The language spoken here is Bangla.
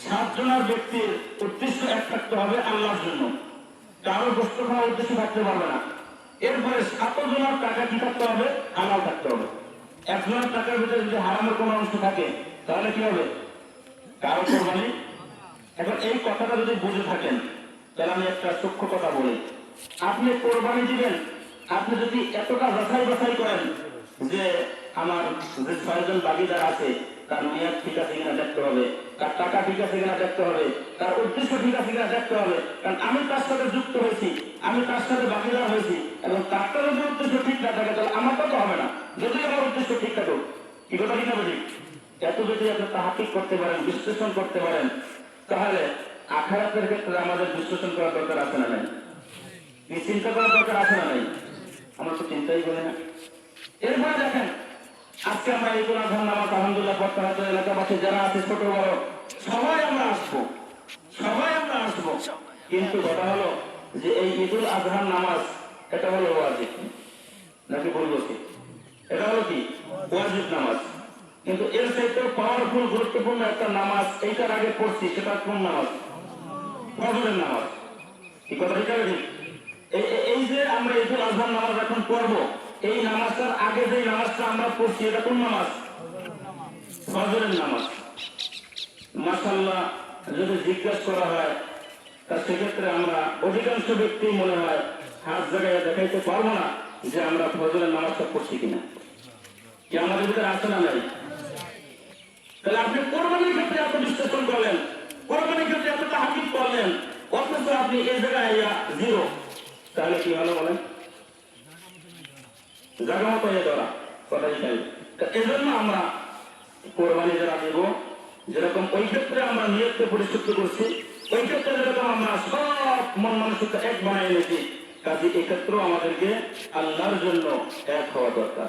7 জনের ব্যক্তির উদ্দেশ্য এক থাকতে হবে আল্লাহর জন্য, কারো গোস্ত খাওয়ার উদ্দেশ্য থাকতে পারবে না। এরপরে 7 জনের টাকা কি থাকতে হবে? হালাল থাকতে হবে। 1 জনের টাকার ভিতরে যদি হারামের কোনো অংশ থাকে তাহলে কি হবে? কারো কোরবানি। এখন এই কথাটা যদি বুঝে থাকেন তাহলে আমি একটা সূক্ষ্ম কথা বলি, আপনি কোরবানি দিবেন, আপনি যদি এতটা যাচাই বাছাই করেন যে আমার যে 6 জন বাগিদার আছে তার নিয়ত ঠিক আছে কিনা দেখতে হবে, তার টাকা ঠিক আছে কিনা দেখতে হবে, তার উদ্দেশ্য ঠিক আছে কিনা দেখতে হবে। কারণ আমি তার সাথে যুক্ত হয়েছি, আমি তার সাথে বাগিদার হয়েছি, এবং তার যদি উদ্দেশ্য ঠিক না থাকে তাহলে আমারটা তো হবে না, যদি আমার উদ্দেশ্য ঠিক থাকুক। কি কথা ঠিক না বলি? এত যদি আপনি তাহাকিক করতে পারেন, বিশ্লেষণ করতে পারেন, তাহলে আখিরাতের ক্ষেত্রে আমাদের বিশ্লেষণ করার দরকার আছে না নাই? চিন্তা করার দরকার আছে না নাই? আমরা তো চিন্তাই করি না। এরপরে দেখেন, আজকে আমরা ঈদুল আজহার নামাজ আলহামদুলিল্লাহ পড়তে হয়তো এলাকাবাসী যারা আছে ছোট বড় সবাই আমরা আসবো, সবাই আমরা আসবো। কিন্তু কথা হলো যে এই ঈদুল আজহার নামাজ এটা হলো ওয়াজিব নাকি বলবো কি? এটা হলো কি? ওয়াজিব নামাজ। কিন্তু এর চাইতে পাওয়ারফুল গুরুত্বপূর্ণ একটা নামাজ এইটার আগে পড়ছি, সেটা কোন নামাজ? ফজরের নামাজ। কি কথা ঠিক আছে? এই যে আমরা ঈদুল আজহার নামাজ এখন পড়বো, এই নামাজটার আগে যে নামাজটা আমরা পড়ছি এটা কোন নামাজ? ফজরের নামাজ। মাশাআল্লাহ, যদি জিজ্ঞাসা করা হয় তা সেক্ষেত্রে আমরা অধিকাংশ ব্যক্তি মনে হয় হাত জায়গায় দেখাইতে পারবো না যে আমরা ফজরের নামাজটা পড়ছি কিনা। কি আমাদের ভিতরে আছে না নাই? তাহলে আপনি কোরবানির ক্ষেত্রে এত বিশ্লেষণ করলেন, কোরবানির ক্ষেত্রে এতটা হাকিক করলেন, অথচ আপনি এই জায়গায় জিরো, তাহলে কি হলো বলেন? জায়গা মতো হয়ে ধরা কথা এটাই। এজন্য আমরা কোরবানি যারা দেব, যেরকম ওই ক্ষেত্রে আমরা নিয়তকে পরিশুদ্ধ করছি, ওই ক্ষেত্রে যেরকম আমরা সব মন মানসিকতা এক বানাই এনেছি, কাজে এক্ষেত্রেও আমাদেরকে আল্লাহর জন্য এক হওয়া দরকার।